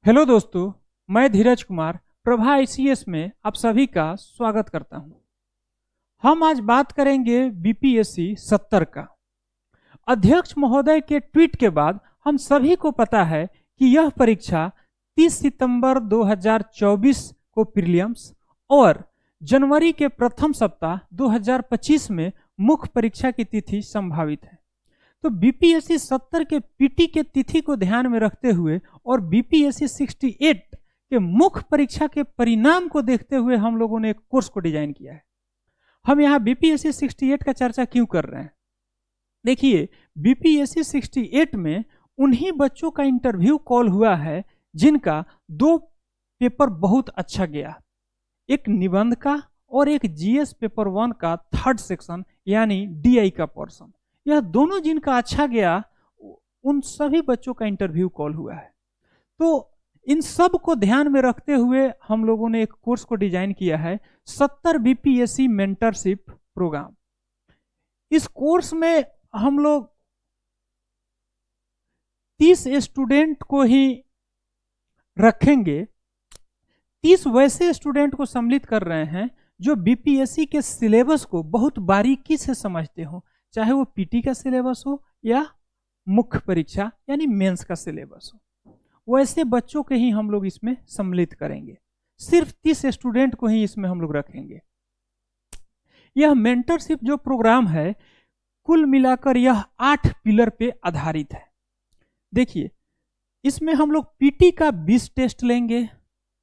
Hello दोस्तों, मैं धीरज Kumar Prabha ICS में आप सभी का स्वागत करता हूं। हम आज बात करेंगे बीपीएससी 70 का। अध्यक्ष महोदय के ट्वीट के बाद हम सभी को पता है कि यह परीक्षा 30 सितंबर 2024 को प्रीलिम्स और जनवरी के प्रथम सप्ताह 2025 में मुख्य परीक्षा की तिथि संभावित है। तो बीपीएससी 70 के पीटी के तिथि को ध्यान में रखते हुए और बीपीएससी 68 के मुख्य परीक्षा के परिणाम को देखते हुए हम लोगों ने एक कोर्स को डिजाइन किया है। हम यहाँ बीपीएससी 68 का चर्चा क्यों कर रहे हैं? देखिए, बीपीएससी 68 में उन्हीं बच्चों का इंटरव्यू कॉल हुआ है जिनका 2 पेपर बहुत अच्छा गया, एक निबंध का और एक जीएस पेपर 1 का 3rd सेक्शन यानी डीआई का पोर्शन। यह दोनों जिनका अच्छा गया उन सभी बच्चों का इंटरव्यू कॉल हुआ है। तो इन सब को ध्यान में रखते हुए हम लोगों ने एक कोर्स को डिजाइन किया है, 70 बीपीएससी मेंटरशिप प्रोग्राम। इस कोर्स में हम लोग 30 स्टूडेंट को ही रखेंगे। 30 वैसे स्टूडेंट को सम्मिलित कर रहे हैं जो बीपीएससी के सिलेबस को बहुत बारीकी से समझते हो, चाहे वो पीटी का सिलेबस हो या मुख्य परीक्षा यानी मेंस का सिलेबस हो। वैसे बच्चों के ही हम लोग इसमें सम्मिलित करेंगे। सिर्फ 30 स्टूडेंट को ही इसमें हम लोग रखेंगे। यह मेंटरशिप जो प्रोग्राम है, कुल मिलाकर यह 8 पिलर पे आधारित है। देखिए, इसमें हम लोग पीटी का 20 टेस्ट लेंगे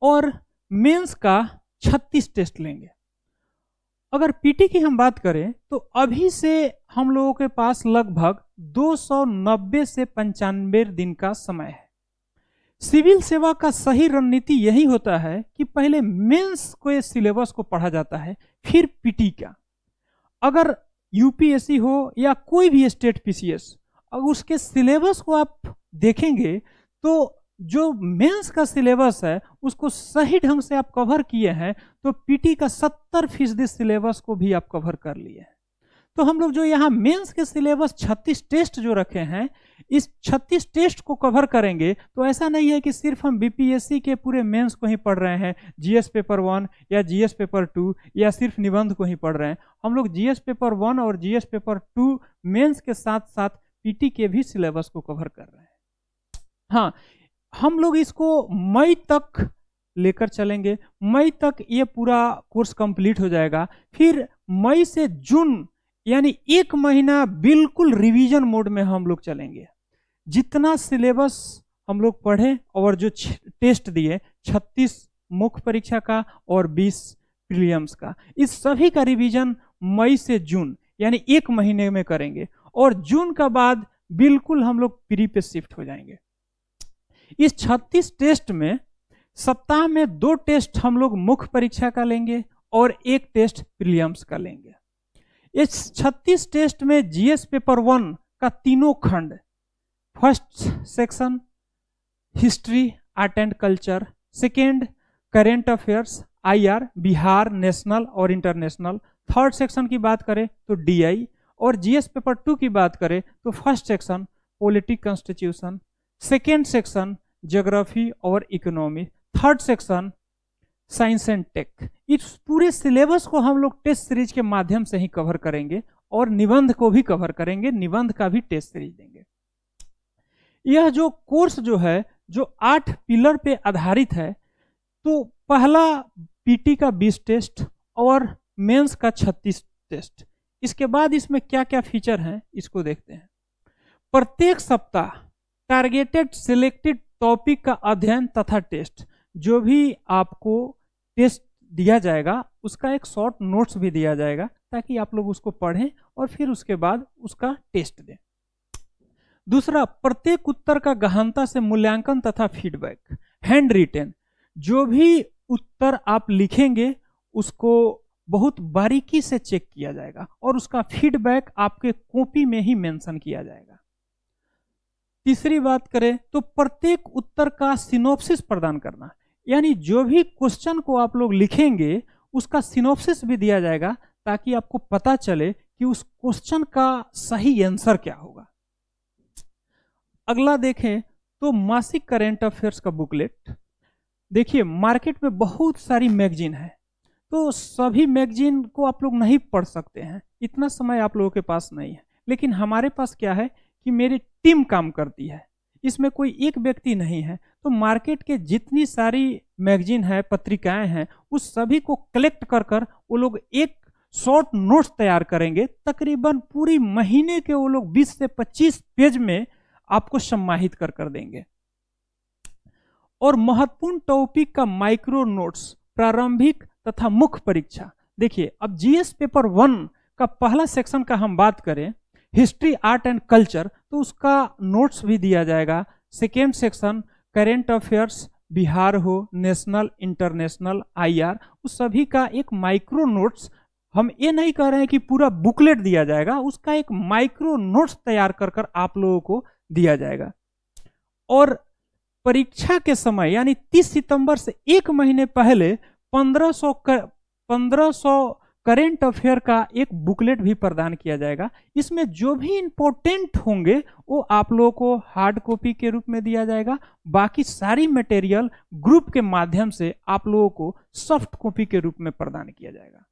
और मेंस का 36 टेस्ट लेंगे। अगर पीटी की हम बात करें तो अभी से हम लोगों के पास लगभग 290 से 95 दिन का समय है। सिविल सेवा का सही रणनीति यही होता है कि पहले मेंस को सिलेबस को पढ़ा जाता है, फिर पीटी का। अगर यूपीएससी हो या कोई भी स्टेट पीसीएस, अगर उसके सिलेबस को आप देखेंगे तो जो मेंस का सिलेबस है उसको सही ढंग से आप कवर किए हैं तो पीटी का 70% सिलेबस को भी आप कवर कर लिए हैं। तो हम लोग जो यहाँ मेंस के सिलेबस 36 टेस्ट जो रखे हैं, इस 36 टेस्ट को कवर करेंगे। तो ऐसा नहीं है कि सिर्फ हम बीपीएससी के पूरे मेंस को ही पढ़ रहे हैं, जीएस पेपर 1 या जीएस पेपर 2 या सिर्फ निबंध को ही पढ़ रहे हैं। हम लोग जीएस पेपर 1 और जीएस पेपर 2 मेंस के साथ साथ पीटी के भी सिलेबस को कवर कर रहे हैं। हाँ, हम लोग इसको मई तक लेकर चलेंगे। मई तक ये पूरा कोर्स कंप्लीट हो जाएगा। फिर मई से जून यानी 1 महीना बिल्कुल रिवीजन मोड में हम लोग चलेंगे। जितना सिलेबस हम लोग पढ़े और जो टेस्ट दिए, 36 मुख्य परीक्षा का और 20 प्रीलिम्स का, इस सभी का रिवीजन मई से जून यानी 1 महीने में करेंगे और जून का बाद बिल्कुल हम लोग प्री पे शिफ्ट हो जाएंगे। इस 36 टेस्ट में सप्ताह में 2 टेस्ट हम लोग मुख्य परीक्षा का लेंगे और 1 टेस्ट प्रीलिम्स का लेंगे। इस 36 टेस्ट में जीएस पेपर 1 का तीनों खंड, first section history art and culture, second current affairs IR Bihar national और इंटरनेशनल, 3rd सेक्शन की बात करें तो डीआई, और जीएस पेपर 2 की बात करें तो first section politic constitution, second section geography और economy, 3rd section science and tech. इस पूरे सिलेबस को हम लोग टेस्ट सीरीज के माध्यम से ही कवर करेंगे और निबंध को भी कवर करेंगे, निबंध का भी टेस्ट सीरीज देंगे। यह जो कोर्स जो है, जो 8 पिलर पे आधारित है, तो पहला पीटी का 20 टेस्ट और मेंस का 36 टेस्ट। इसके बाद इसमें क्या क्या फीचर हैं इसको देखते हैं। प्रत्येक सप्ताह टारगेटेड सिलेक्टेड टॉपिक का अध्ययन तथा टेस्ट। जो भी आपको टेस्ट दिया जाएगा उसका एक शॉर्ट नोट्स भी दिया जाएगा ताकि आप लोग उसको पढ़ें और फिर उसके बाद उसका टेस्ट दें। दूसरा, प्रत्येक उत्तर का गहनता से मूल्यांकन तथा फीडबैक। हैंड रिटेन, जो भी उत्तर आप लिखेंगे उसको बहुत बारीकी से चेक किया जाएगा और उसका फीडबैक आपके कॉपी में ही मेंशन किया जाएगा। तीसरी बात करें तो प्रत्येक उत्तर का सिनॉप्सिस प्रदान करना, यानी जो भी क्वेश्चन को आप लोग लिखेंगे उसका सिनॉप्सिस भी दिया जाएगा ताकि आपको पता चले कि उस क्वेश्चन का सही आंसर क्या होगा। अगला देखें तो मासिक करेंट अफेयर्स का बुकलेट, देखिए मार्केट में बहुत सारी मैगजीन है, तो सभी मैगजीन को आप लोग नहीं पढ़ सकते हैं, इतना समय आप लोगों के पास नहीं है। लेकिन हमारे पास क्या है कि मेरी टीम काम करती है, इसमें कोई एक व्यक्ति नहीं है। तो मार्केट के जितनी सारी मैगजीन है, पत्रिकाएं हैं, उस सभी को कलेक्ट कर कर वो लोग एक शॉर्ट नोट्स तैयार करेंगे। तकरीबन पूरी महीने के वो लोग 20 से 25 पेज में आपको सम्मानित कर कर देंगे। और महत्वपूर्ण टॉपिक का माइक्रो नोट्स, प्रारंभिक तथा मुख्य परीक्षा। देखिए अब जीएस पेपर 1 का पहला सेक्शन का हम बात करें, हिस्ट्री आर्ट एंड कल्चर, तो उसका नोट्स भी दिया जाएगा। Second section current affairs, Bihar हो, नेशनल, इंटरनेशनल, आईआर, उस सभी का एक माइक्रो नोट्स, हम ये नहीं कह रहे हैं कि पूरा बुकलेट दिया जाएगा, उसका एक माइक्रो नोट्स तैयार कर कर आप लोगों को दिया जाएगा। और परीक्षा के समय यानी 30 सितंबर से एक महीने पहले 1500 करेंट अफेयर का एक बुकलेट भी प्रदान किया जाएगा। इसमें जो भी इंपॉर्टेंट होंगे वो आप लोगों को हार्ड कॉपी के रूप में दिया जाएगा, बाकी सारी मटेरियल ग्रुप के माध्यम से आप लोगों को सॉफ्ट कॉपी के रूप में प्रदान किया जाएगा।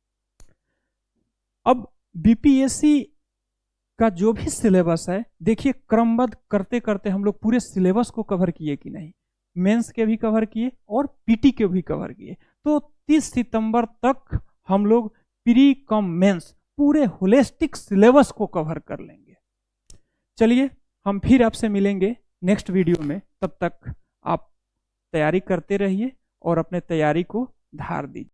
अब बीपीएससी का जो भी सिलेबस है, देखिए क्रमबद्ध करते करते हम लोग पूरे सिलेबस को कवर किए कि नहीं, मेंस के भी कवर किए और पीटी के भी कवर किए। तो 30 सितंबर तक हम लोग प्री कम मेंस पूरे होलिस्टिक सिलेबस को कवर कर लेंगे। चलिए हम फिर आपसे मिलेंगे नेक्स्ट वीडियो में, तब तक आप तैयारी करते रहिए और अपने तैयारी को धार दीजिए।